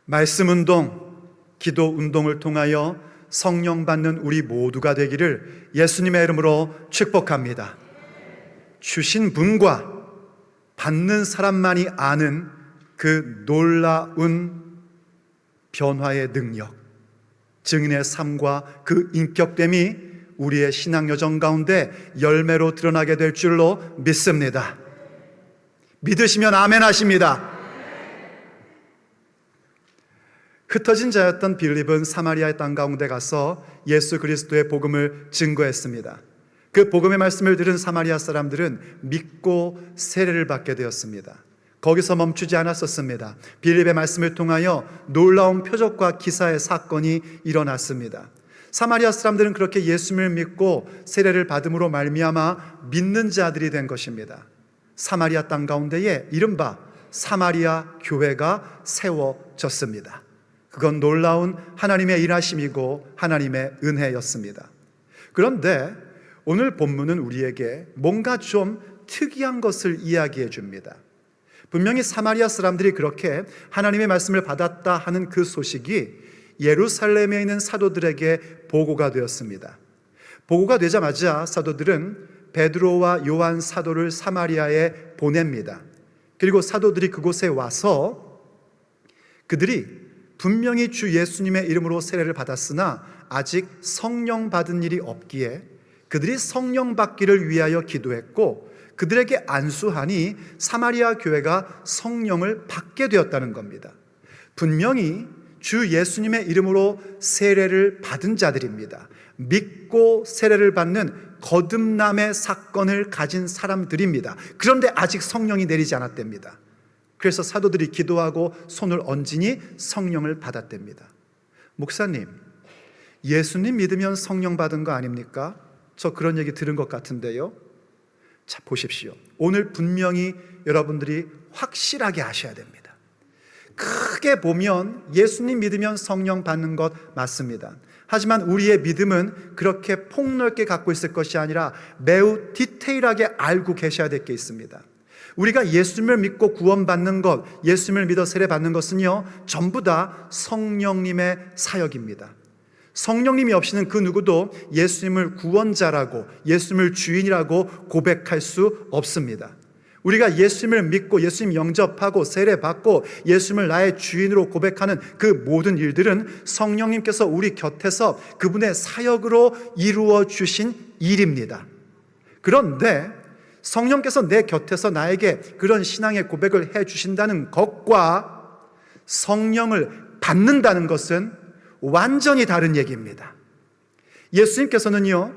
말씀 운동, 기도 운동을 통하여 성령 받는 우리 모두가 되기를 예수님의 이름으로 축복합니다. 주신 분과 받는 사람만이 아는 그 놀라운 변화의 능력, 증인의 삶과 그 인격됨이 우리의 신앙 여정 가운데 열매로 드러나게 될 줄로 믿습니다. 믿으시면 아멘 하십니다. 흩어진 자였던 빌립은 사마리아의 땅 가운데 가서 예수 그리스도의 복음을 증거했습니다. 그 복음의 말씀을 들은 사마리아 사람들은 믿고 세례를 받게 되었습니다. 거기서 멈추지 않았었습니다. 빌립의 말씀을 통하여 놀라운 표적과 기사의 사건이 일어났습니다. 사마리아 사람들은 그렇게 예수님을 믿고 세례를 받음으로 말미암아 믿는 자들이 된 것입니다. 사마리아 땅 가운데에 이른바 사마리아 교회가 세워졌습니다. 그건 놀라운 하나님의 일하심이고 하나님의 은혜였습니다. 그런데 오늘 본문은 우리에게 뭔가 좀 특이한 것을 이야기해 줍니다. 분명히 사마리아 사람들이 그렇게 하나님의 말씀을 받았다 하는 그 소식이 예루살렘에 있는 사도들에게 보고가 되었습니다. 보고가 되자마자 사도들은 베드로와 요한 사도를 사마리아에 보냅니다. 그리고 사도들이 그곳에 와서 그들이 분명히 주 예수님의 이름으로 세례를 받았으나 아직 성령 받은 일이 없기에 그들이 성령 받기를 위하여 기도했고 그들에게 안수하니 사마리아 교회가 성령을 받게 되었다는 겁니다. 분명히 주 예수님의 이름으로 세례를 받은 자들입니다. 믿고 세례를 받는 거듭남의 사건을 가진 사람들입니다. 그런데 아직 성령이 내리지 않았답니다. 그래서 사도들이 기도하고 손을 얹으니 성령을 받았답니다. 목사님, 예수님 믿으면 성령 받은 거 아닙니까? 저 그런 얘기 들은 것 같은데요. 자, 보십시오. 오늘 분명히 여러분들이 확실하게 아셔야 됩니다. 크게 보면 예수님 믿으면 성령 받는 것 맞습니다. 하지만 우리의 믿음은 그렇게 폭넓게 갖고 있을 것이 아니라 매우 디테일하게 알고 계셔야 될 게 있습니다. 우리가 예수님을 믿고 구원받는 것, 예수님을 믿어 세례받는 것은요, 전부 다 성령님의 사역입니다. 성령님이 없이는 그 누구도 예수님을 구원자라고, 예수님을 주인이라고 고백할 수 없습니다. 우리가 예수님을 믿고 예수님 영접하고 세례받고 예수님을 나의 주인으로 고백하는 그 모든 일들은 성령님께서 우리 곁에서 그분의 사역으로 이루어 주신 일입니다. 그런데 성령께서 내 곁에서 나에게 그런 신앙의 고백을 해 주신다는 것과 성령을 받는다는 것은 완전히 다른 얘기입니다. 예수님께서는요,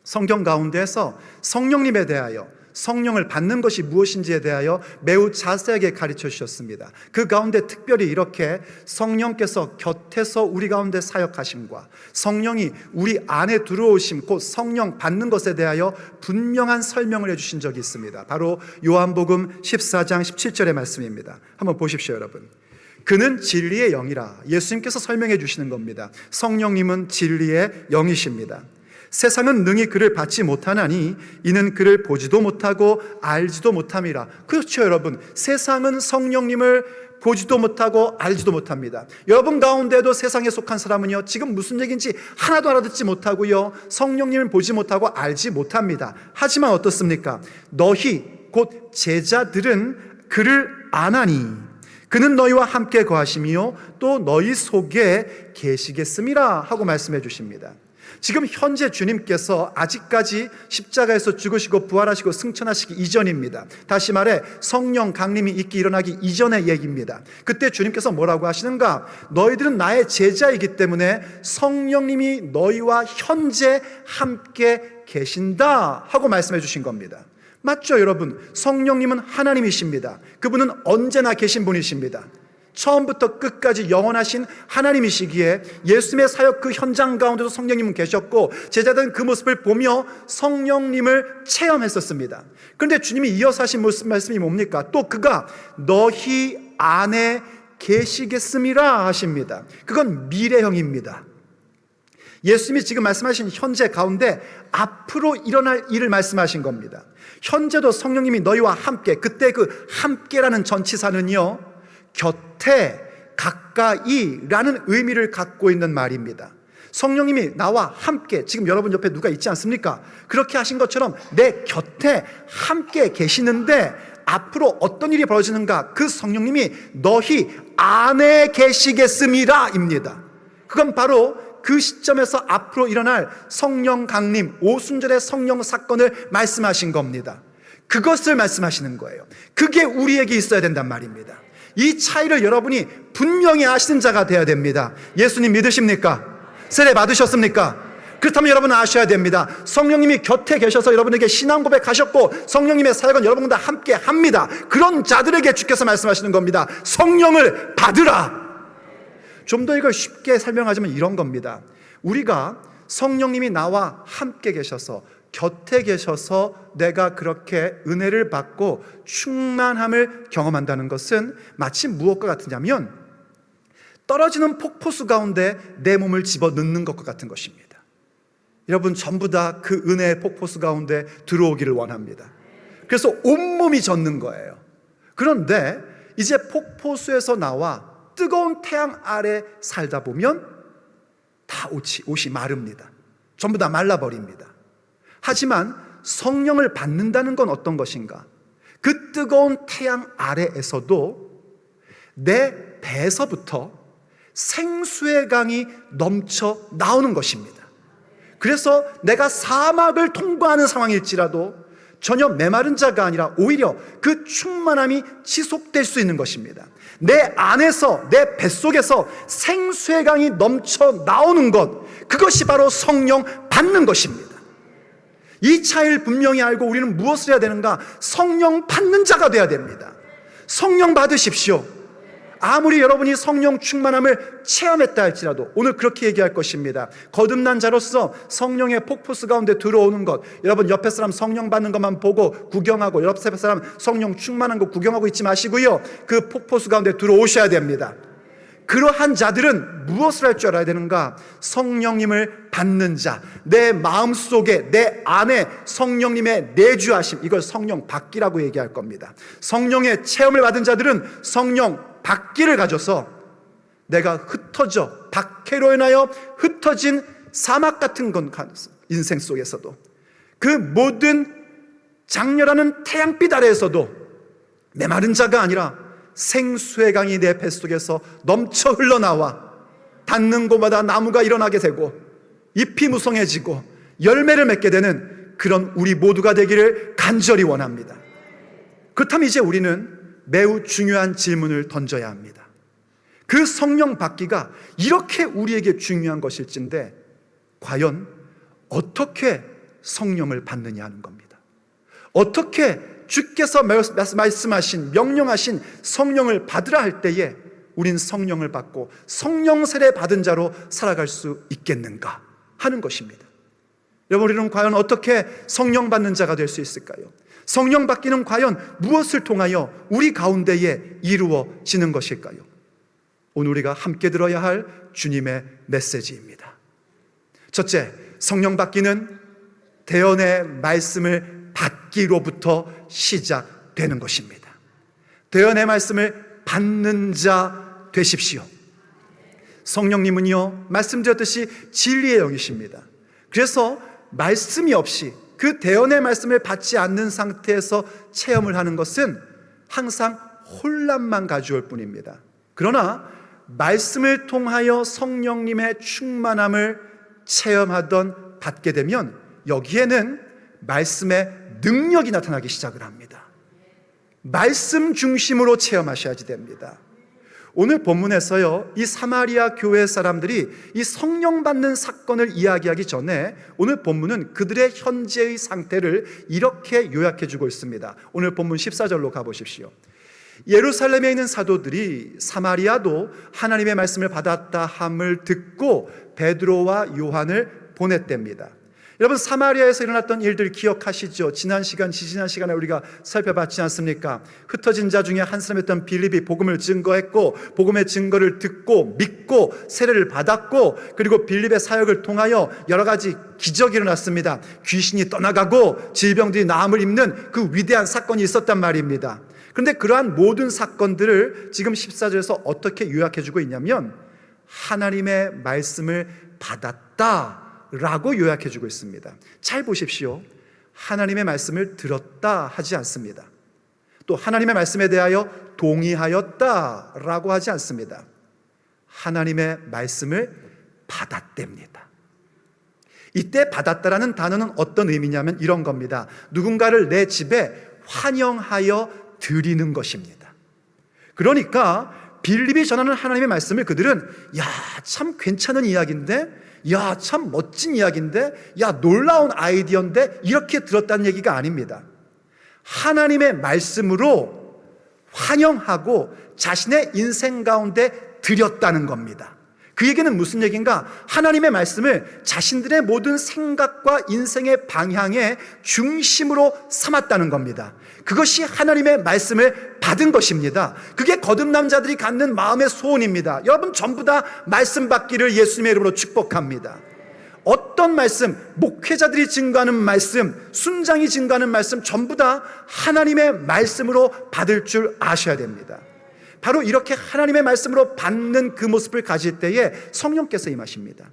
성경 가운데에서 성령님에 대하여, 성령을 받는 것이 무엇인지에 대하여 매우 자세하게 가르쳐 주셨습니다. 그 가운데 특별히 이렇게 성령께서 곁에서 우리 가운데 사역하심과 성령이 우리 안에 들어오심, 곧 성령 받는 것에 대하여 분명한 설명을 해주신 적이 있습니다. 바로 요한복음 14장 17절의 말씀입니다. 한번 보십시오, 여러분. 그는 진리의 영이라. 예수님께서 설명해 주시는 겁니다. 성령님은 진리의 영이십니다. 세상은 능히 그를 받지 못하나니 이는 그를 보지도 못하고 알지도 못함이라. 그렇죠, 여러분. 세상은 성령님을 보지도 못하고 알지도 못합니다. 여러분 가운데도 세상에 속한 사람은요, 지금 무슨 얘기인지 하나도 알아듣지 못하고요, 성령님을 보지 못하고 알지 못합니다. 하지만 어떻습니까? 너희 곧 제자들은 그를 아나니 그는 너희와 함께 거하시며 또 너희 속에 계시겠음이라 하고 말씀해 주십니다. 지금 현재 주님께서 아직까지 십자가에서 죽으시고 부활하시고 승천하시기 이전입니다. 다시 말해 성령 강림이 있기 일어나기 이전의 얘기입니다. 그때 주님께서 뭐라고 하시는가? 너희들은 나의 제자이기 때문에 성령님이 너희와 현재 함께 계신다 하고 말씀해 주신 겁니다. 맞죠, 여러분? 성령님은 하나님이십니다. 그분은 언제나 계신 분이십니다. 처음부터 끝까지 영원하신 하나님이시기에 예수님의 사역 그 현장 가운데도 성령님은 계셨고 제자들은 그 모습을 보며 성령님을 체험했었습니다. 그런데 주님이 이어서 하신 말씀이 뭡니까? 또 그가 너희 안에 계시겠음이라 하십니다. 그건 미래형입니다. 예수님이 지금 말씀하신 현재 가운데 앞으로 일어날 일을 말씀하신 겁니다. 현재도 성령님이 너희와 함께, 그때 그 함께라는 전치사는요, 곁에 가까이 가까이라는 의미를 갖고 있는 말입니다. 성령님이 나와 함께, 지금 여러분 옆에 누가 있지 않습니까? 그렇게 하신 것처럼 내 곁에 함께 계시는데 앞으로 어떤 일이 벌어지는가? 그 성령님이 너희 안에 계시겠음이라 입니다. 그건 바로 그 시점에서 앞으로 일어날 성령 강림, 오순절의 성령 사건을 말씀하신 겁니다. 그것을 말씀하시는 거예요. 그게 우리에게 있어야 된단 말입니다. 이 차이를 여러분이 분명히 아시는 자가 되어야 됩니다. 예수님 믿으십니까? 세례 받으셨습니까? 그렇다면 여러분은 아셔야 됩니다. 성령님이 곁에 계셔서 여러분에게 신앙 고백하셨고 성령님의 사역은 여러분과 함께 합니다. 그런 자들에게 주께서 말씀하시는 겁니다. 성령을 받으라. 좀 더 이걸 쉽게 설명하자면 이런 겁니다. 우리가 성령님이 나와 함께 계셔서 곁에 계셔서 내가 그렇게 은혜를 받고 충만함을 경험한다는 것은 마치 무엇과 같으냐면 떨어지는 폭포수 가운데 내 몸을 집어넣는 것과 같은 것입니다. 여러분 전부 다 그 은혜의 폭포수 가운데 들어오기를 원합니다. 그래서 온몸이 젖는 거예요. 그런데 이제 폭포수에서 나와 뜨거운 태양 아래 살다 보면 다 옷이 마릅니다. 전부 다 말라버립니다. 하지만 성령을 받는다는 건 어떤 것인가? 그 뜨거운 태양 아래에서도 내 배에서부터 생수의 강이 넘쳐 나오는 것입니다. 그래서 내가 사막을 통과하는 상황일지라도 전혀 메마른 자가 아니라 오히려 그 충만함이 지속될 수 있는 것입니다. 내 안에서, 내 뱃속에서 생수의 강이 넘쳐 나오는 것, 그것이 바로 성령 받는 것입니다. 이 차이를 분명히 알고 우리는 무엇을 해야 되는가? 성령 받는 자가 되어야 됩니다. 성령 받으십시오. 아무리 여러분이 성령 충만함을 체험했다 할지라도 오늘 그렇게 얘기할 것입니다. 거듭난 자로서 성령의 폭포수 가운데 들어오는 것, 여러분 옆에 사람 성령 받는 것만 보고 구경하고 옆에 사람 성령 충만한 거 구경하고 있지 마시고요, 그 폭포수 가운데 들어오셔야 됩니다. 그러한 자들은 무엇을 할 줄 알아야 되는가? 성령님을 받는 자, 내 마음속에 내 안에 성령님의 내주하심, 이걸 성령 받기라고 얘기할 겁니다. 성령의 체험을 받은 자들은 성령 받기를 가져서 내가 흩어져 박해로 인하여 흩어진 사막 같은 건 인생 속에서도 그 모든 장렬하는 태양빛 아래에서도 메마른 자가 아니라 생수의 강이 내 뱃속에서 넘쳐 흘러나와 닿는 곳마다 나무가 일어나게 되고 잎이 무성해지고 열매를 맺게 되는 그런 우리 모두가 되기를 간절히 원합니다. 그렇다면 이제 우리는 매우 중요한 질문을 던져야 합니다. 그 성령 받기가 이렇게 우리에게 중요한 것일진데 과연 어떻게 성령을 받느냐 하는 겁니다. 어떻게 주께서 말씀하신, 명령하신 성령을 받으라 할 때에 우린 성령을 받고 성령 세례 받은 자로 살아갈 수 있겠는가 하는 것입니다. 여러분, 우리는 과연 어떻게 성령 받는 자가 될 수 있을까요? 성령 받기는 과연 무엇을 통하여 우리 가운데에 이루어지는 것일까요? 오늘 우리가 함께 들어야 할 주님의 메시지입니다. 첫째, 성령 받기는 대언의 말씀을 받기로부터 시작되는 것입니다. 대언의 말씀을 받는 자 되십시오. 성령님은요, 말씀드렸듯이 진리의 영이십니다. 그래서 말씀이 없이 그 대언의 말씀을 받지 않는 상태에서 체험을 하는 것은 항상 혼란만 가져올 뿐입니다. 그러나 말씀을 통하여 성령님의 충만함을 체험하던 받게 되면 여기에는 말씀의 능력이 나타나기 시작을 합니다. 말씀 중심으로 체험하셔야지 됩니다. 오늘 본문에서요, 이 사마리아 교회 사람들이 이 성령 받는 사건을 이야기하기 전에 오늘 본문은 그들의 현재의 상태를 이렇게 요약해 주고 있습니다. 오늘 본문 14절로 가보십시오. 예루살렘에 있는 사도들이 사마리아도 하나님의 말씀을 받았다 함을 듣고 베드로와 요한을 보냈답니다. 여러분, 사마리아에서 일어났던 일들 기억하시죠? 지난 시간에 우리가 살펴봤지 않습니까? 흩어진 자 중에 한 사람이었던 빌립이 복음을 증거했고, 복음의 증거를 듣고 믿고 세례를 받았고, 그리고 빌립의 사역을 통하여 여러 가지 기적이 일어났습니다. 귀신이 떠나가고 질병들이 나음을 입는 그 위대한 사건이 있었단 말입니다. 그런데 그러한 모든 사건들을 지금 14절에서 어떻게 요약해주고 있냐면 하나님의 말씀을 받았다라고 요약해주고 있습니다. 잘 보십시오. 하나님의 말씀을 들었다 하지 않습니다. 또 하나님의 말씀에 대하여 동의하였다라고 하지 않습니다. 하나님의 말씀을 받았답니다. 이때 받았다라는 단어는 어떤 의미냐면 이런 겁니다. 누군가를 내 집에 환영하여 드리는 것입니다. 그러니까 빌립이 전하는 하나님의 말씀을 그들은 참 괜찮은 이야기인데, 참 멋진 이야기인데, 놀라운 아이디어인데 이렇게 들었다는 얘기가 아닙니다. 하나님의 말씀으로 환영하고 자신의 인생 가운데 드렸다는 겁니다. 그 얘기는 무슨 얘기인가? 하나님의 말씀을 자신들의 모든 생각과 인생의 방향의 중심으로 삼았다는 겁니다. 그것이 하나님의 말씀을 받은 것입니다. 그게 거듭난 자들이 갖는 마음의 소원입니다. 여러분 전부 다 말씀 받기를 예수님의 이름으로 축복합니다. 어떤 말씀, 목회자들이 증거하는 말씀, 순장이 증거하는 말씀 전부 다 하나님의 말씀으로 받을 줄 아셔야 됩니다. 바로 이렇게 하나님의 말씀으로 받는 그 모습을 가질 때에 성령께서 임하십니다.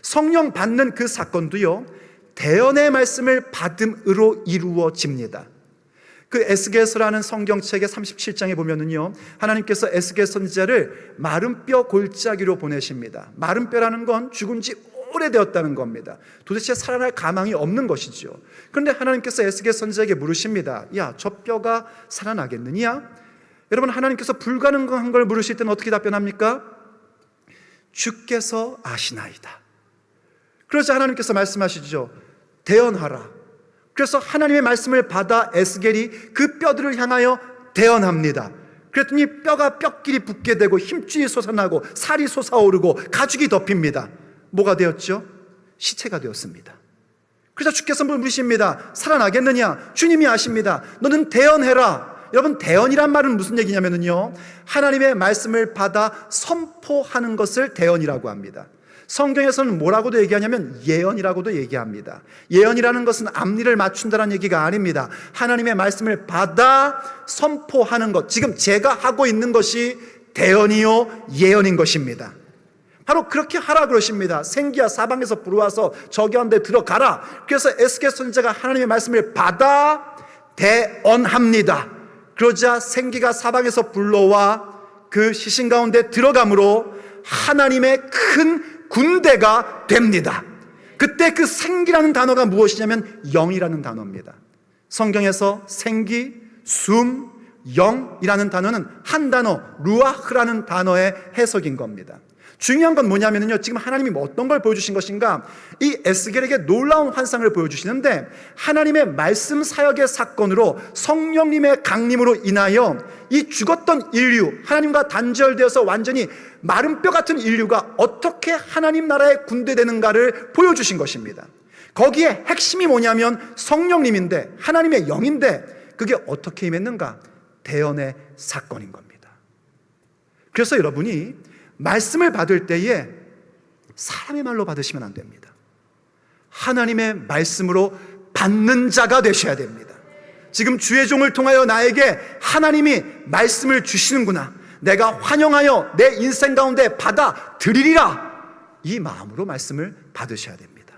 성령 받는 그 사건도요, 대언의 말씀을 받음으로 이루어집니다. 그 에스겔서라는 성경책의 37장에 보면은요, 하나님께서 에스겔 선지자를 마른 뼈 골짜기로 보내십니다. 마른 뼈라는 건 죽은 지 오래되었다는 겁니다. 도대체 살아날 가망이 없는 것이죠. 그런데 하나님께서 에스겔 선지자에게 물으십니다. 저 뼈가 살아나겠느냐? 여러분, 하나님께서 불가능한 걸 물으실 때는 어떻게 답변합니까? 주께서 아시나이다. 그러자 하나님께서 말씀하시죠. 대언하라. 그래서 하나님의 말씀을 받아 에스겔이 그 뼈들을 향하여 대언합니다. 그랬더니 뼈가 뼈끼리 붙게 되고 힘줄이 솟아나고 살이 솟아오르고 가죽이 덮입니다. 뭐가 되었죠? 시체가 되었습니다. 그래서 주께서 물으십니다. 살아나겠느냐? 주님이 아십니다. 너는 대언해라. 여러분, 대언이란 말은 무슨 얘기냐면요, 하나님의 말씀을 받아 선포하는 것을 대언이라고 합니다. 성경에서는 뭐라고도 얘기하냐면 예언이라고도 얘기합니다. 예언이라는 것은 앞니를 맞춘다는 얘기가 아닙니다. 하나님의 말씀을 받아 선포하는 것, 지금 제가 하고 있는 것이 대언이요 예언인 것입니다. 바로 그렇게 하라 그러십니다. 생기야 사방에서 불어와서 저기 한 데 들어가라. 그래서 에스겔 선지자가 하나님의 말씀을 받아 대언합니다. 그러자 생기가 사방에서 불러와 그 시신 가운데 들어감으로 하나님의 큰 군대가 됩니다. 그때 그 생기라는 단어가 무엇이냐면 영이라는 단어입니다. 성경에서 생기, 숨, 영이라는 단어는 한 단어, 루아흐라는 단어의 해석인 겁니다. 중요한 건 뭐냐면요, 지금 하나님이 어떤 걸 보여주신 것인가? 이 에스겔에게 놀라운 환상을 보여주시는데, 하나님의 말씀 사역의 사건으로 성령님의 강림으로 인하여 이 죽었던 인류, 하나님과 단절되어서 완전히 마른 뼈 같은 인류가 어떻게 하나님 나라의 군대 되는가를 보여주신 것입니다. 거기에 핵심이 뭐냐면 성령님인데, 하나님의 영인데, 그게 어떻게 임했는가? 대언의 사건인 겁니다. 그래서 여러분이 말씀을 받을 때에 사람의 말로 받으시면 안 됩니다. 하나님의 말씀으로 받는 자가 되셔야 됩니다. 지금 주의 종을 통하여 나에게 하나님이 말씀을 주시는구나, 내가 환영하여 내 인생 가운데 받아 드리리라, 이 마음으로 말씀을 받으셔야 됩니다.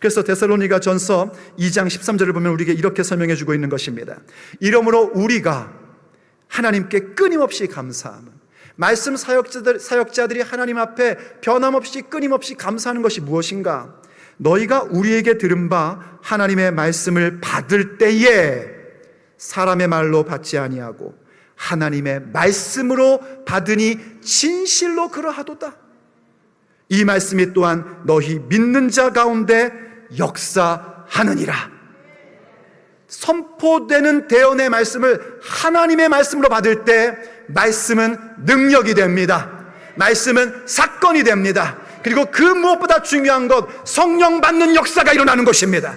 그래서 데살로니가 전서 2장 13절을 보면 우리에게 이렇게 설명해 주고 있는 것입니다. 이러므로 우리가 하나님께 끊임없이 감사함은, 말씀 사역자들이 하나님 앞에 변함없이 끊임없이 감사하는 것이 무엇인가? 너희가 우리에게 들은 바 하나님의 말씀을 받을 때에 사람의 말로 받지 아니하고 하나님의 말씀으로 받으니 진실로 그러하도다. 이 말씀이 또한 너희 믿는 자 가운데 역사하느니라. 선포되는 대언의 말씀을 하나님의 말씀으로 받을 때 말씀은 능력이 됩니다. 말씀은 사건이 됩니다. 그리고 그 무엇보다 중요한 것, 성령 받는 역사가 일어나는 것입니다.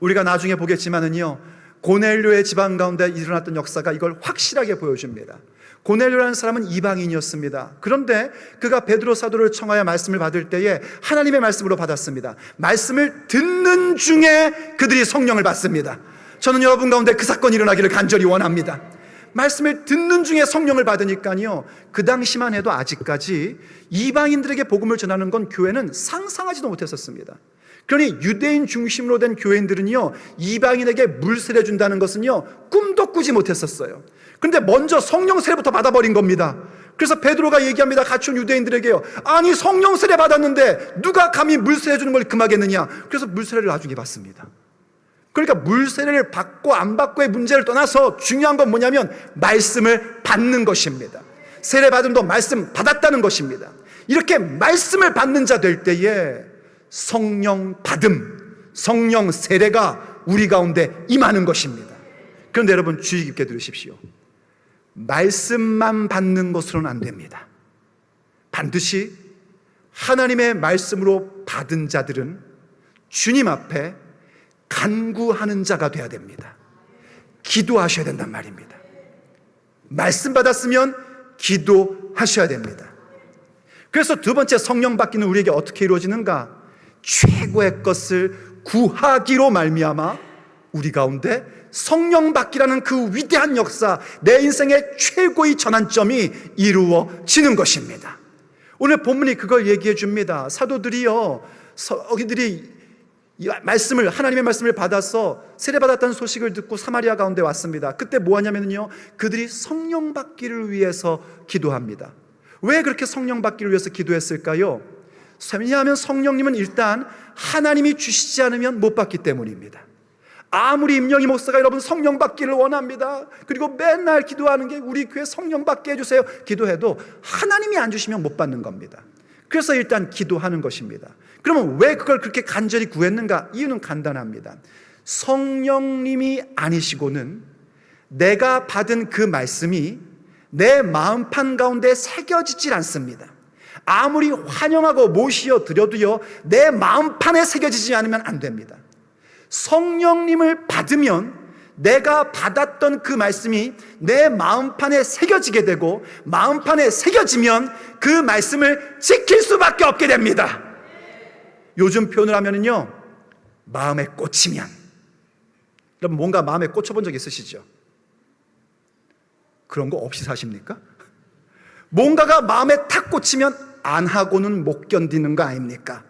우리가 나중에 보겠지만은요, 고넬료의 집안 가운데 일어났던 역사가 이걸 확실하게 보여줍니다. 고넬료라는 사람은 이방인이었습니다. 그런데 그가 베드로 사도를 청하여 말씀을 받을 때에 하나님의 말씀으로 받았습니다. 말씀을 듣는 중에 그들이 성령을 받습니다. 저는 여러분 가운데 그 사건이 일어나기를 간절히 원합니다. 말씀을 듣는 중에 성령을 받으니까요, 그 당시만 해도 아직까지 이방인들에게 복음을 전하는 건 교회는 상상하지도 못했었습니다. 그러니 유대인 중심으로 된 교회인들은요, 이방인에게 물 세례 준다는 것은요, 꿈도 꾸지 못했었어요. 그런데 먼저 성령 세례부터 받아버린 겁니다. 그래서 베드로가 얘기합니다. 같이 온 유대인들에게요, 아니 성령 세례 받았는데 누가 감히 물 세례 주는 걸 금하겠느냐. 그래서 물 세례를 나중에 받습니다. 그러니까 물 세례를 받고 안 받고의 문제를 떠나서 중요한 건 뭐냐면 말씀을 받는 것입니다. 세례 받음도 말씀 받았다는 것입니다. 이렇게 말씀을 받는 자 될 때에 성령 받음, 성령 세례가 우리 가운데 임하는 것입니다. 그런데 여러분 주의 깊게 들으십시오. 말씀만 받는 것으로는 안 됩니다. 반드시 하나님의 말씀으로 받은 자들은 주님 앞에 간구하는 자가 되어야 됩니다. 기도하셔야 된단 말입니다. 말씀 받았으면 기도하셔야 됩니다. 그래서 두 번째 성령 받기는 우리에게 어떻게 이루어지는가? 최고의 것을 구하기로 말미암아 우리 가운데 성령 받기라는 그 위대한 역사, 내 인생의 최고의 전환점이 이루어지는 것입니다. 오늘 본문이 그걸 얘기해 줍니다. 사도들이요, 저희들이 말씀을, 하나님의 말씀을 받아서 세례받았다는 소식을 듣고 사마리아 가운데 왔습니다. 그때 뭐 하냐면요, 그들이 성령 받기를 위해서 기도합니다. 왜 그렇게 성령 받기를 위해서 기도했을까요? 왜냐하면 성령님은 일단 하나님이 주시지 않으면 못 받기 때문입니다. 아무리 임영희 목사가 여러분 성령 받기를 원합니다, 그리고 맨날 기도하는 게 우리 교회 성령 받게 해주세요 기도해도 하나님이 안 주시면 못 받는 겁니다. 그래서 일단 기도하는 것입니다. 그러면 왜 그걸 그렇게 간절히 구했는가? 이유는 간단합니다. 성령님이 아니시고는 내가 받은 그 말씀이 내 마음판 가운데 새겨지질 않습니다. 아무리 환영하고 모시어 드려도요, 내 마음판에 새겨지지 않으면 안 됩니다. 성령님을 받으면 내가 받았던 그 말씀이 내 마음판에 새겨지게 되고, 마음판에 새겨지면 그 말씀을 지킬 수밖에 없게 됩니다. 요즘 표현을 하면은요, 마음에 꽂히면, 여러분 뭔가 마음에 꽂혀본 적 있으시죠? 그런 거 없이 사십니까? 뭔가가 마음에 탁 꽂히면 안 하고는 못 견디는 거 아닙니까?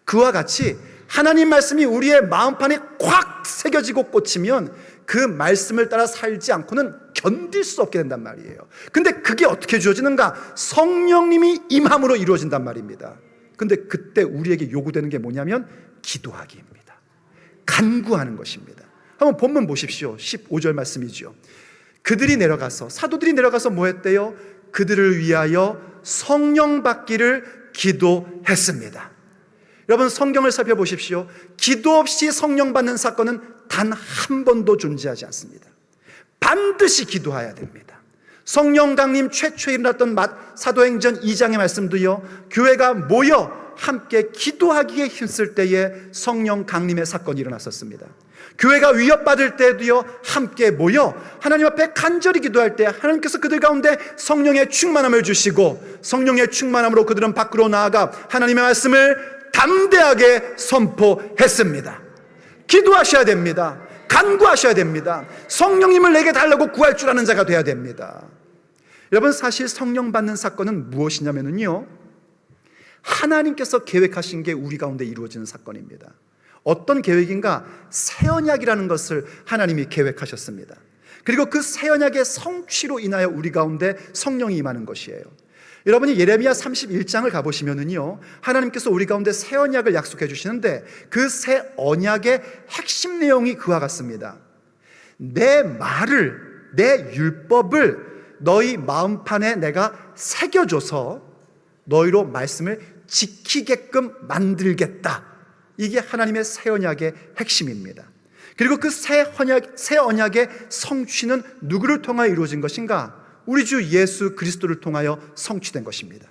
그와 같이 하나님 말씀이 우리의 마음판에 콱 새겨지고 꽂히면 그 말씀을 따라 살지 않고는 견딜 수 없게 된단 말이에요. 근데 그게 어떻게 주어지는가? 성령님이 임함으로 이루어진단 말입니다. 근데 그때 우리에게 요구되는 게 뭐냐면 기도하기입니다. 간구하는 것입니다. 한번 본문 보십시오. 15절 말씀이죠. 그들이 내려가서, 사도들이 내려가서 뭐 했대요? 그들을 위하여 성령 받기를 기도했습니다. 여러분 성경을 살펴보십시오. 기도 없이 성령 받는 사건은 단 한 번도 존재하지 않습니다. 반드시 기도해야 됩니다. 성령 강림 최초에 일어났던 사도행전 2장의 말씀도요, 교회가 모여 함께 기도하기에 힘쓸 때에 성령 강림의 사건이 일어났었습니다. 교회가 위협받을 때도요, 함께 모여 하나님 앞에 간절히 기도할 때 하나님께서 그들 가운데 성령의 충만함을 주시고, 성령의 충만함으로 그들은 밖으로 나아가 하나님의 말씀을 담대하게 선포했습니다. 기도하셔야 됩니다. 간구하셔야 됩니다. 성령님을 내게 달라고 구할 줄 아는 자가 되어야 됩니다. 여러분 사실 성령 받는 사건은 무엇이냐면요, 하나님께서 계획하신 게 우리 가운데 이루어지는 사건입니다. 어떤 계획인가? 새 언약이라는 것을 하나님이 계획하셨습니다. 그리고 그 새 언약의 성취로 인하여 우리 가운데 성령이 임하는 것이에요. 여러분이 예레미야 31장을 가보시면은요, 하나님께서 우리 가운데 새 언약을 약속해 주시는데 그 새 언약의 핵심 내용이 그와 같습니다. 내 말을, 내 율법을 너희 마음판에 내가 새겨줘서 너희로 말씀을 지키게끔 만들겠다. 이게 하나님의 새 언약의 핵심입니다. 그리고 그 새 언약의 성취는 누구를 통하여 이루어진 것인가? 우리 주 예수 그리스도를 통하여 성취된 것입니다.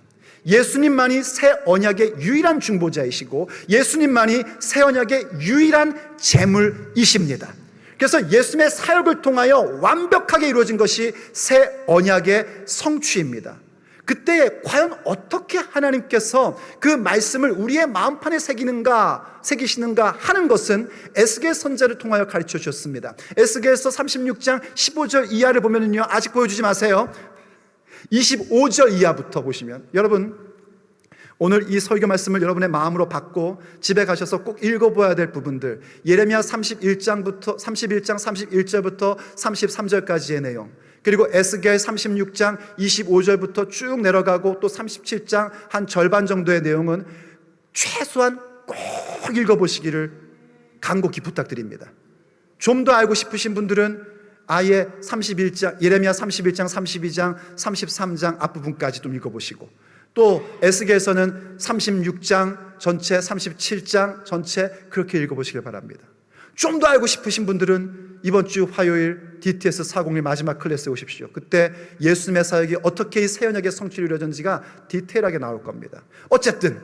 예수님만이 새 언약의 유일한 중보자이시고 예수님만이 새 언약의 유일한 제물이십니다. 그래서 예수님의 사역을 통하여 완벽하게 이루어진 것이 새 언약의 성취입니다. 그때 과연 어떻게 하나님께서 그 말씀을 우리의 마음판에 새기시는가 하는 것은 에스겔 선지자를 통하여 가르쳐 주셨습니다. 에스겔서 36장 15절 이하를 보면요, 아직 보여주지 마세요. 25절 이하부터 보시면, 여러분 오늘 이 설교 말씀을 여러분의 마음으로 받고 집에 가셔서 꼭 읽어봐야 될 부분들, 예레미야 31장 31절부터 33절까지의 내용, 그리고 에스겔 36장 25절부터 쭉 내려가고 또 37장 한 절반 정도의 내용은 최소한 꼭 읽어보시기를 간곡히 부탁드립니다. 좀 더 알고 싶으신 분들은 아예 31장, 예레미야 31장, 32장, 33장 앞부분까지 좀 읽어보시고, 또 에스겔서는 36장 전체, 37장 전체 그렇게 읽어보시길 바랍니다. 좀 더 알고 싶으신 분들은 이번 주 화요일 DTS 401 마지막 클래스에 오십시오. 그때 예수님의 사역이 어떻게 이 새 언약의 성취를 이루어졌는지가 디테일하게 나올 겁니다. 어쨌든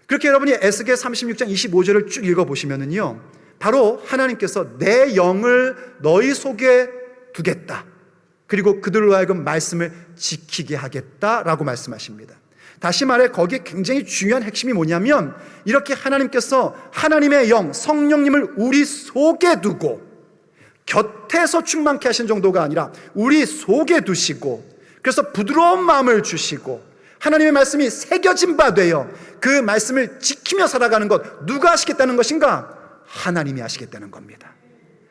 그렇게 여러분이 에스겔 36장 25절을 쭉 읽어보시면은요, 바로 하나님께서 내 영을 너희 속에 두겠다, 그리고 그들로 하여금 말씀을 지키게 하겠다라고 말씀하십니다. 다시 말해 거기에 굉장히 중요한 핵심이 뭐냐면, 이렇게 하나님께서 하나님의 영, 성령님을 우리 속에 두고 곁에서 충만케 하신 정도가 아니라 우리 속에 두시고, 그래서 부드러운 마음을 주시고 하나님의 말씀이 새겨진 바 되어 그 말씀을 지키며 살아가는 것, 누가 하시겠다는 것인가? 하나님이 하시겠다는 겁니다.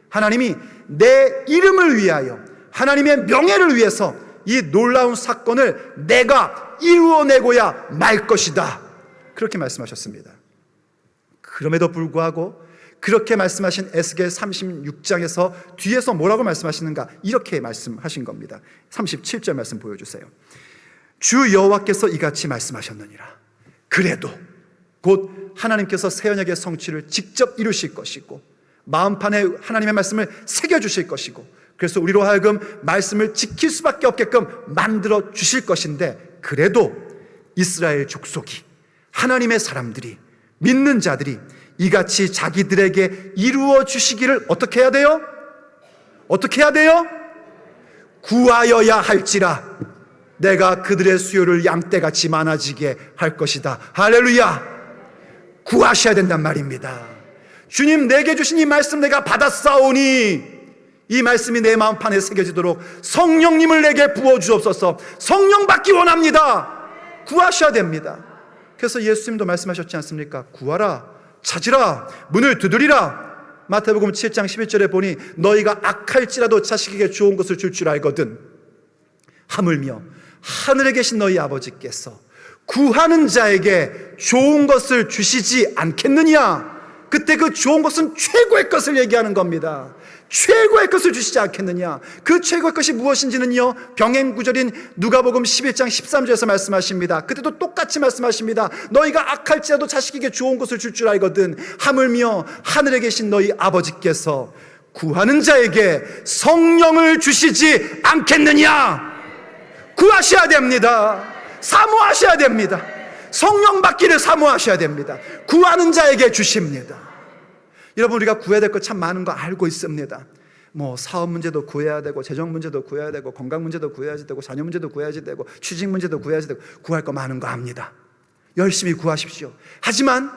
하나님이 내 이름을 위하여, 하나님의 명예를 위해서 이 놀라운 사건을 내가 이루어내고야 말 것이다, 그렇게 말씀하셨습니다. 그럼에도 불구하고 그렇게 말씀하신 에스겔 36장에서 뒤에서 뭐라고 말씀하시는가? 이렇게 말씀하신 겁니다. 37절 말씀 보여주세요. 주 여호와께서 이같이 말씀하셨느니라. 그래도 곧 하나님께서 새 언약의 성취를 직접 이루실 것이고 마음판에 하나님의 말씀을 새겨주실 것이고, 그래서 우리로 하여금 말씀을 지킬 수밖에 없게끔 만들어 주실 것인데, 그래도 이스라엘 족속이, 하나님의 사람들이, 믿는 자들이 이같이 자기들에게 이루어 주시기를 어떻게 해야 돼요? 어떻게 해야 돼요? 구하여야 할지라 내가 그들의 수요를 양떼같이 많아지게 할 것이다. 할렐루야. 구하셔야 된단 말입니다. 주님, 내게 주신 이 말씀 내가 받았사오니 이 말씀이 내 마음판에 새겨지도록 성령님을 내게 부어주옵소서. 성령 받기 원합니다. 구하셔야 됩니다. 그래서 예수님도 말씀하셨지 않습니까? 구하라, 찾으라, 문을 두드리라. 마태복음 7장 11절에 보니 너희가 악할지라도 자식에게 좋은 것을 줄 줄 알거든 하물며 하늘에 계신 너희 아버지께서 구하는 자에게 좋은 것을 주시지 않겠느냐? 그때 그 좋은 것은 최고의 것을 얘기하는 겁니다. 최고의 것을 주시지 않겠느냐? 그 최고의 것이 무엇인지는요, 병행구절인 누가복음 11장 13절에서 말씀하십니다. 그때도 똑같이 말씀하십니다. 너희가 악할지라도 자식에게 좋은 것을 줄 줄 알거든 하물며 하늘에 계신 너희 아버지께서 구하는 자에게 성령을 주시지 않겠느냐? 구하셔야 됩니다. 사모하셔야 됩니다. 성령 받기를 사모하셔야 됩니다. 구하는 자에게 주십니다. 여러분, 우리가 구해야 될 것 참 많은 거 알고 있습니다. 뭐 사업 문제도 구해야 되고, 재정 문제도 구해야 되고, 건강 문제도 구해야지 되고, 자녀 문제도 구해야지 되고, 취직 문제도 구해야지 되고, 구할 거 많은 거 압니다. 열심히 구하십시오. 하지만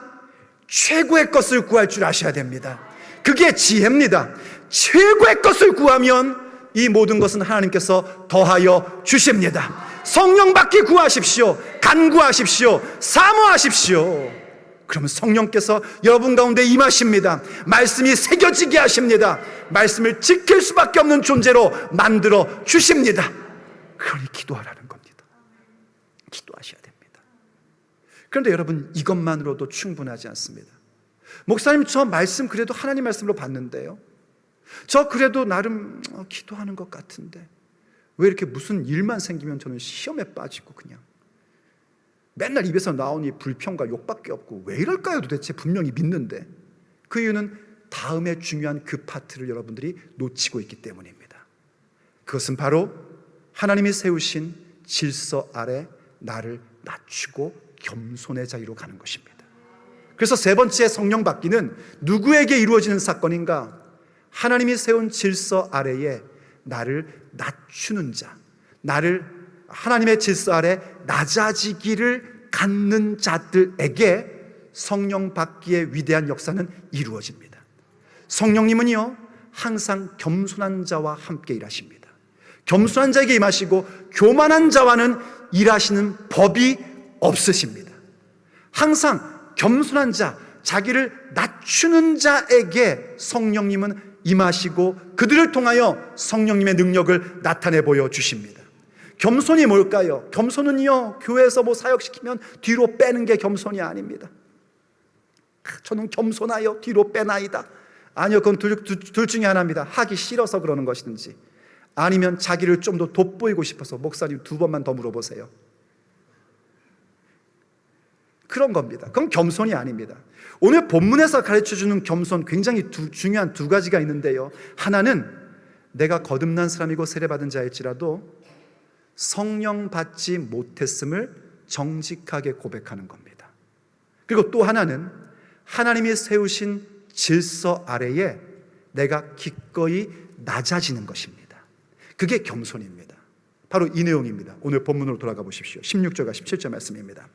최고의 것을 구할 줄 아셔야 됩니다. 그게 지혜입니다. 최고의 것을 구하면 이 모든 것은 하나님께서 더하여 주십니다. 성령 받기 구하십시오. 간구하십시오. 사모하십시오. 그러면 성령께서 여러분 가운데 임하십니다. 말씀이 새겨지게 하십니다. 말씀을 지킬 수밖에 없는 존재로 만들어 주십니다. 그러니 기도하라는 겁니다. 기도하셔야 됩니다. 그런데 여러분, 이것만으로도 충분하지 않습니다. 목사님, 저 말씀 그래도 하나님 말씀으로 봤는데요, 저 그래도 나름 기도하는 것 같은데 왜 이렇게 무슨 일만 생기면 저는 시험에 빠지고 그냥 맨날 입에서 나오니 불평과 욕밖에 없고 왜 이럴까요 도대체? 분명히 믿는데. 그 이유는 다음에 중요한 그 파트를 여러분들이 놓치고 있기 때문입니다. 그것은 바로 하나님이 세우신 질서 아래 나를 낮추고 겸손의 자리로 가는 것입니다. 그래서 세 번째 성령 받기는 누구에게 이루어지는 사건인가? 하나님이 세운 질서 아래에 나를 낮추는 자, 나를 하나님의 질서 아래 낮아지기를 갖는 자들에게 성령 받기의 위대한 역사는 이루어집니다. 성령님은요, 항상 겸손한 자와 함께 일하십니다. 겸손한 자에게 임하시고 교만한 자와는 일하시는 법이 없으십니다. 항상 겸손한 자, 자기를 낮추는 자에게 성령님은 임하시고 그들을 통하여 성령님의 능력을 나타내 보여주십니다. 겸손이 뭘까요? 겸손은요, 교회에서 사역시키면 뒤로 빼는 게 겸손이 아닙니다. 저는 겸손하여 뒤로 빼나이다. 아니요, 그건 둘 중에 하나입니다. 하기 싫어서 그러는 것인지, 아니면 자기를 좀 더 돋보이고 싶어서. 목사님 2번만 더 물어보세요. 그런 겁니다. 그건 겸손이 아닙니다. 오늘 본문에서 가르쳐주는 겸손, 굉장히 중요한 2가지가 있는데요, 하나는 내가 거듭난 사람이고 세례받은 자일지라도 성령 받지 못했음을 정직하게 고백하는 겁니다. 그리고 또 하나는 하나님이 세우신 질서 아래에 내가 기꺼이 낮아지는 것입니다. 그게 겸손입니다. 바로 이 내용입니다. 오늘 본문으로 돌아가 보십시오. 16절과 17절 말씀입니다.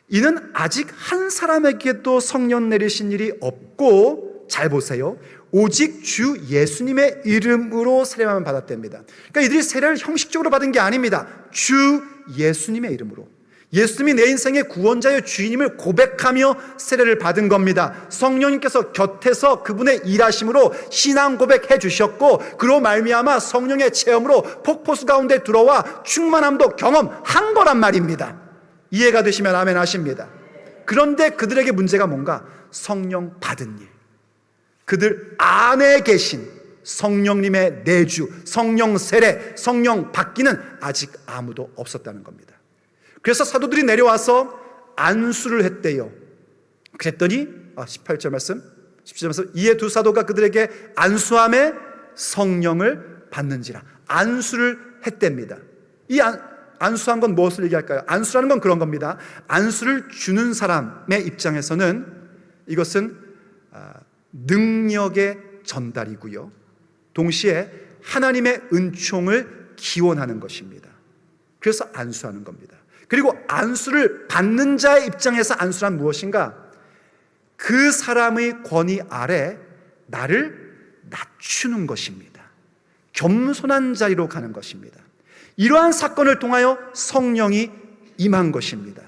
이는 아직 한 사람에게도 성령 내리신 일이 없고, 잘 보세요, 오직 주 예수님의 이름으로 세례만 받았답니다. 그러니까 이들이 세례를 형식적으로 받은 게 아닙니다. 주 예수님의 이름으로, 예수님이 내 인생의 구원자여 주인임을 고백하며 세례를 받은 겁니다. 성령님께서 곁에서 그분의 일하심으로 신앙 고백해 주셨고, 그로 말미암아 성령의 체험으로 폭포수 가운데 들어와 충만함도 경험한 거란 말입니다. 이해가 되시면 아멘 하십니다. 그런데 그들에게 문제가 뭔가? 성령 받은 일, 그들 안에 계신 성령님의 내주, 성령 세례, 성령 받기는 아직 아무도 없었다는 겁니다. 그래서 사도들이 내려와서 안수를 했대요. 그랬더니 18절 말씀, 17절 말씀, 이에 2 사도가 그들에게 안수함에 성령을 받는지라. 안수를 했답니다. 이 안수한 건 무엇을 얘기할까요? 안수라는 건 그런 겁니다. 안수를 주는 사람의 입장에서는 이것은 능력의 전달이고요, 동시에 하나님의 은총을 기원하는 것입니다. 그래서 안수하는 겁니다. 그리고 안수를 받는 자의 입장에서 안수란 무엇인가? 그 사람의 권위 아래 나를 낮추는 것입니다. 겸손한 자리로 가는 것입니다. 이러한 사건을 통하여 성령이 임한 것입니다.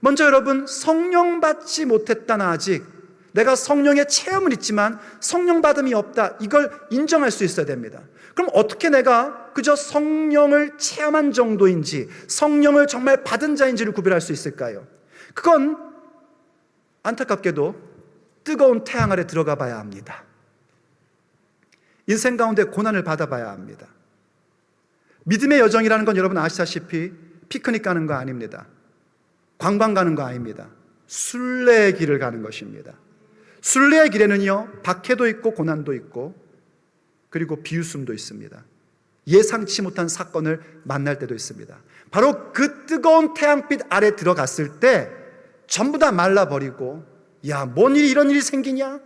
먼저 여러분, 성령 받지 못했다, 나 아직 내가 성령의 체험은 있지만 성령 받음이 없다, 이걸 인정할 수 있어야 됩니다. 그럼 어떻게 내가 그저 성령을 체험한 정도인지 성령을 정말 받은 자인지를 구별할 수 있을까요? 그건 안타깝게도 뜨거운 태양 아래 들어가 봐야 합니다. 인생 가운데 고난을 받아봐야 합니다. 믿음의 여정이라는 건 여러분 아시다시피 피크닉 가는 거 아닙니다. 관광 가는 거 아닙니다. 순례의 길을 가는 것입니다. 순례의 길에는요, 박해도 있고 고난도 있고, 그리고 비웃음도 있습니다. 예상치 못한 사건을 만날 때도 있습니다. 바로 그 뜨거운 태양빛 아래 들어갔을 때 전부 다 말라버리고, 야, 뭔 일이 이런 일이 생기냐?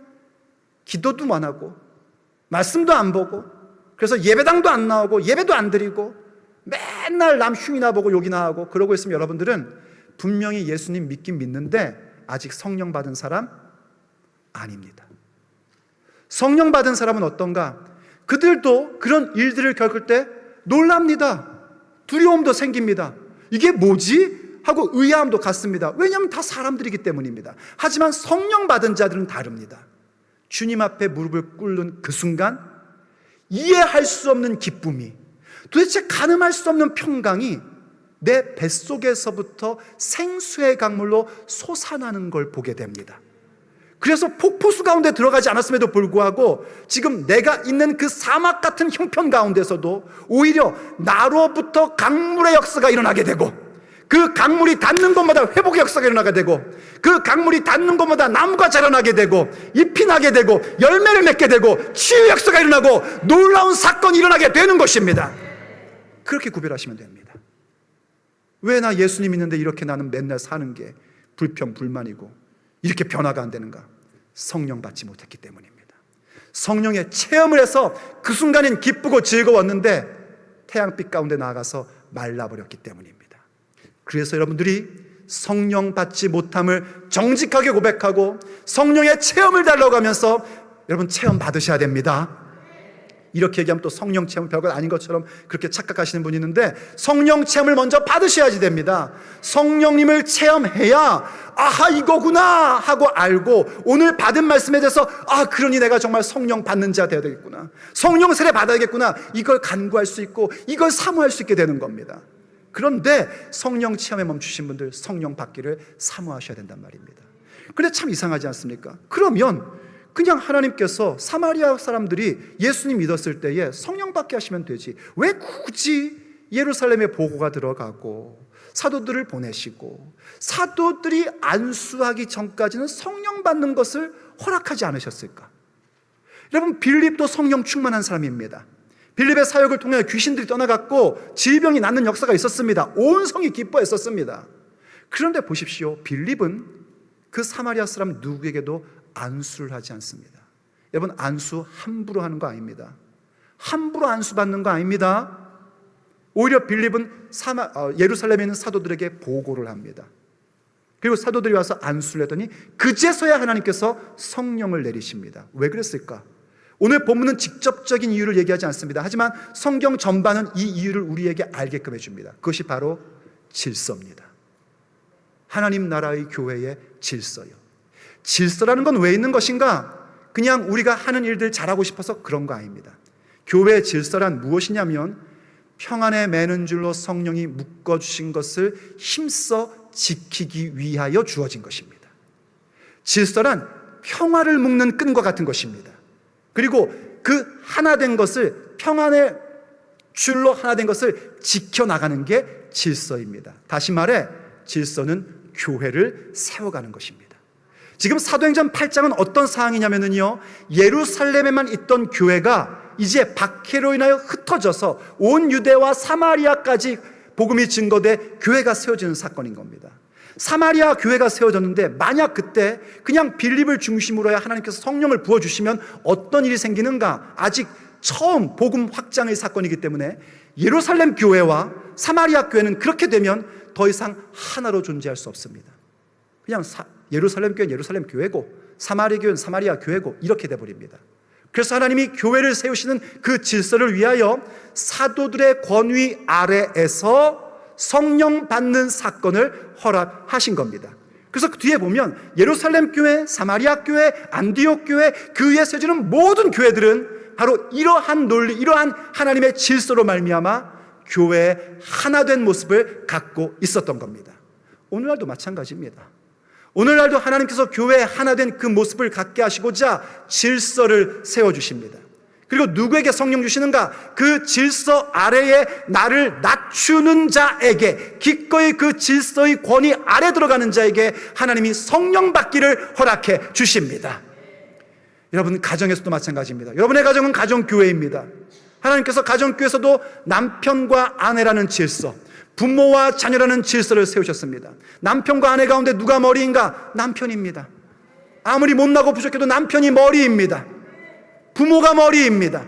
기도도 안 하고 말씀도 안 보고, 그래서 예배당도 안 나오고 예배도 안 드리고 맨날 남 흉이나 보고 욕이나 하고 그러고 있으면 여러분들은 분명히 예수님 믿긴 믿는데 아직 성령 받은 사람 아닙니다. 성령 받은 사람은 어떤가? 그들도 그런 일들을 겪을 때 놀랍니다. 두려움도 생깁니다. 이게 뭐지? 하고 의아함도 갖습니다. 왜냐하면 다 사람들이기 때문입니다. 하지만 성령 받은 자들은 다릅니다. 주님 앞에 무릎을 꿇는 그 순간 이해할 수 없는 기쁨이, 도대체 가늠할 수 없는 평강이 내 뱃속에서부터 생수의 강물로 솟아나는 걸 보게 됩니다. 그래서 폭포수 가운데 들어가지 않았음에도 불구하고 지금 내가 있는 그 사막 같은 형편 가운데서도 오히려 나로부터 강물의 역사가 일어나게 되고, 그 강물이 닿는 곳마다 회복의 역사가 일어나게 되고, 그 강물이 닿는 곳마다 나무가 자라나게 되고 잎이 나게 되고 열매를 맺게 되고 치유의 역사가 일어나고 놀라운 사건이 일어나게 되는 것입니다. 그렇게 구별하시면 됩니다. 왜 나 예수님 있는데 이렇게 나는 맨날 사는 게 불평 불만이고 이렇게 변화가 안 되는가? 성령 받지 못했기 때문입니다. 성령의 체험을 해서 그 순간엔 기쁘고 즐거웠는데 태양빛 가운데 나아가서 말라버렸기 때문입니다. 그래서 여러분들이 성령 받지 못함을 정직하게 고백하고 성령의 체험을 달라고 하면서 여러분 체험 받으셔야 됩니다. 이렇게 얘기하면 또 성령 체험은 별거 아닌 것처럼 그렇게 착각하시는 분이 있는데, 성령 체험을 먼저 받으셔야지 됩니다. 성령님을 체험해야 아하 이거구나 하고 알고 오늘 받은 말씀에 대해서 그러니 내가 정말 성령 받는 자가 되어야 되겠구나, 성령 세례 받아야겠구나, 이걸 간구할 수 있고 이걸 사모할 수 있게 되는 겁니다. 그런데 성령 체험에 멈추신 분들 성령 받기를 사모하셔야 된단 말입니다. 그런데 참 이상하지 않습니까? 그러면 그냥 하나님께서 사마리아 사람들이 예수님 믿었을 때에 성령 받게 하시면 되지, 왜 굳이 예루살렘에 보고가 들어가고 사도들을 보내시고 사도들이 안수하기 전까지는 성령 받는 것을 허락하지 않으셨을까? 여러분, 빌립도 성령 충만한 사람입니다. 빌립의 사역을 통해 귀신들이 떠나갔고 질병이 낫는 역사가 있었습니다. 온 성이 기뻐했었습니다. 그런데 보십시오, 빌립은 그 사마리아 사람 누구에게도 안수를 하지 않습니다. 여러분, 안수 함부로 하는 거 아닙니다. 함부로 안수 받는 거 아닙니다. 오히려 빌립은 예루살렘에 있는 사도들에게 보고를 합니다. 그리고 사도들이 와서 안수를 했더니 그제서야 하나님께서 성령을 내리십니다. 왜 그랬을까? 오늘 본문은 직접적인 이유를 얘기하지 않습니다. 하지만 성경 전반은 이 이유를 우리에게 알게끔 해줍니다. 그것이 바로 질서입니다. 하나님 나라의 교회의 질서요. 질서라는 건 왜 있는 것인가? 그냥 우리가 하는 일들 잘하고 싶어서 그런 거 아닙니다. 교회의 질서란 무엇이냐면 평안에 매는 줄로 성령이 묶어주신 것을 힘써 지키기 위하여 주어진 것입니다. 질서란 평화를 묶는 끈과 같은 것입니다. 그리고 그 하나된 것을, 평안의 줄로 하나된 것을 지켜나가는 게 질서입니다. 다시 말해 질서는 교회를 세워가는 것입니다. 지금 사도행전 8장은 어떤 상황이냐면요, 예루살렘에만 있던 교회가 이제 박해로 인하여 흩어져서 온 유대와 사마리아까지 복음이 증거돼 교회가 세워지는 사건인 겁니다. 사마리아 교회가 세워졌는데 만약 그때 그냥 빌립을 중심으로 해야 하나님께서 성령을 부어주시면 어떤 일이 생기는가? 아직 처음 복음 확장의 사건이기 때문에 예루살렘 교회와 사마리아 교회는 그렇게 되면 더 이상 하나로 존재할 수 없습니다. 그냥 예루살렘 교회는 예루살렘 교회고 사마리아 교회는 사마리아 교회고 이렇게 돼버립니다. 그래서 하나님이 교회를 세우시는 그 질서를 위하여 사도들의 권위 아래에서 성령 받는 사건을 허락하신 겁니다. 그래서 그 뒤에 보면 예루살렘 교회, 사마리아 교회, 안디옥 교회, 그 위에 세워지는 모든 교회들은 바로 이러한 논리, 이러한 하나님의 질서로 말미암아 교회의 하나된 모습을 갖고 있었던 겁니다. 오늘날도 마찬가지입니다. 오늘날도 하나님께서 교회에 하나된 그 모습을 갖게 하시고자 질서를 세워주십니다. 그리고 누구에게 성령 주시는가? 그 질서 아래에 나를 낮추는 자에게, 기꺼이 그 질서의 권위 아래 들어가는 자에게 하나님이 성령 받기를 허락해 주십니다. 여러분, 가정에서도 마찬가지입니다. 여러분의 가정은 가정교회입니다. 하나님께서 가정교회에서도 남편과 아내라는 질서, 부모와 자녀라는 질서를 세우셨습니다. 남편과 아내 가운데 누가 머리인가? 남편입니다. 아무리 못나고 부족해도 남편이 머리입니다. 부모가 머리입니다.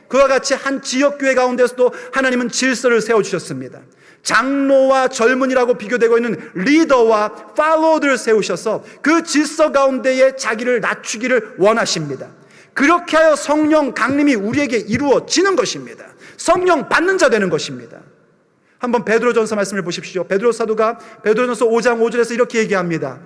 그와 같이 한 지역교회 가운데서도 하나님은 질서를 세워주셨습니다. 장로와 젊은이라고 비교되고 있는 리더와 팔로워들을 세우셔서 그 질서 가운데에 자기를 낮추기를 원하십니다. 그렇게 하여 성령 강림이 우리에게 이루어지는 것입니다. 성령 받는 자 되는 것입니다. 한번 베드로전서 말씀을 보십시오. 베드로 사도가 베드로전서 5장 5절에서 이렇게 얘기합니다.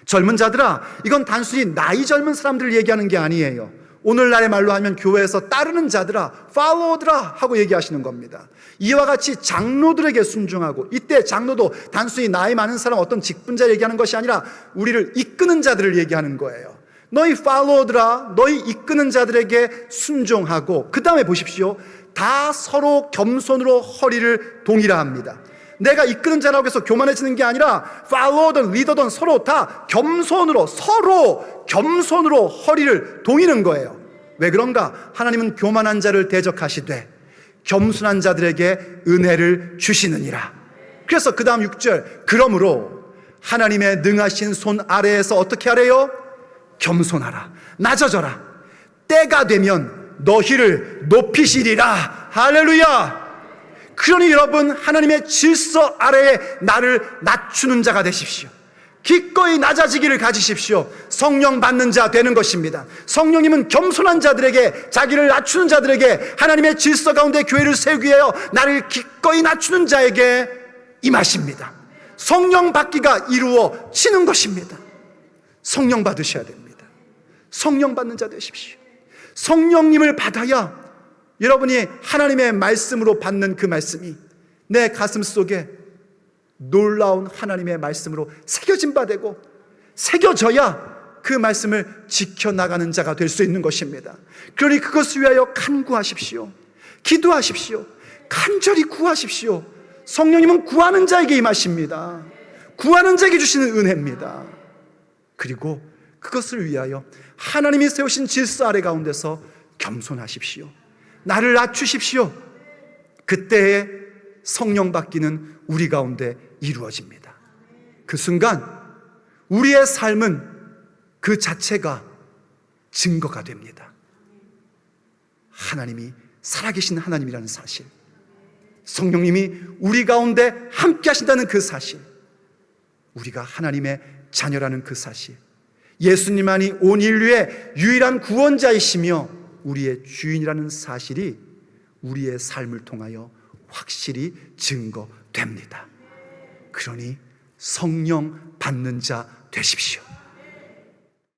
젊은 자들아, 이건 단순히 나이 젊은 사람들을 얘기하는 게 아니에요. 오늘날의 말로 하면 교회에서 따르는 자들아, 팔로워들아 하고 얘기하시는 겁니다. 이와 같이 장로들에게 순종하고, 이때 장로도 단순히 나이 많은 사람, 어떤 직분자를 얘기하는 것이 아니라 우리를 이끄는 자들을 얘기하는 거예요. 너희 팔로워들아, 너희 이끄는 자들에게 순종하고, 그 다음에 보십시오. 다 서로 겸손으로 허리를 동이라 합니다. 내가 이끄는 자라고 해서 교만해지는 게 아니라 팔로워든 리더든 서로 다 겸손으로, 서로 겸손으로 허리를 동이는 거예요. 왜 그런가? 하나님은 교만한 자를 대적하시되 겸손한 자들에게 은혜를 주시느니라. 그래서 그 다음 6절, 그러므로 하나님의 능하신 손 아래에서 어떻게 하래요? 겸손하라, 낮아져라. 때가 되면 너희를 높이시리라. 할렐루야. 그러니 여러분, 하나님의 질서 아래에 나를 낮추는 자가 되십시오. 기꺼이 낮아지기를 가지십시오. 성령 받는 자 되는 것입니다. 성령님은 겸손한 자들에게, 자기를 낮추는 자들에게, 하나님의 질서 가운데 교회를 세우기 위하여 나를 기꺼이 낮추는 자에게 임하십니다. 성령 받기가 이루어지는 것입니다. 성령 받으셔야 됩니다. 성령 받는 자 되십시오. 성령님을 받아야 여러분이 하나님의 말씀으로 받는 그 말씀이 내 가슴 속에 놀라운 하나님의 말씀으로 새겨진 바 되고, 새겨져야 그 말씀을 지켜나가는 자가 될 수 있는 것입니다. 그러니 그것을 위하여 간구하십시오. 기도하십시오. 간절히 구하십시오. 성령님은 구하는 자에게 임하십니다. 구하는 자에게 주시는 은혜입니다. 그리고 그것을 위하여 하나님이 세우신 질서 아래 가운데서 겸손하십시오. 나를 낮추십시오. 그때에 성령 받기는 우리 가운데 이루어집니다. 그 순간 우리의 삶은 그 자체가 증거가 됩니다. 하나님이 살아계신 하나님이라는 사실, 성령님이 우리 가운데 함께 하신다는 그 사실, 우리가 하나님의 자녀라는 그 사실, 예수님만이 온 인류의 유일한 구원자이시며 우리의 주인이라는 사실이 우리의 삶을 통하여 확실히 증거됩니다. 그러니 성령 받는 자 되십시오.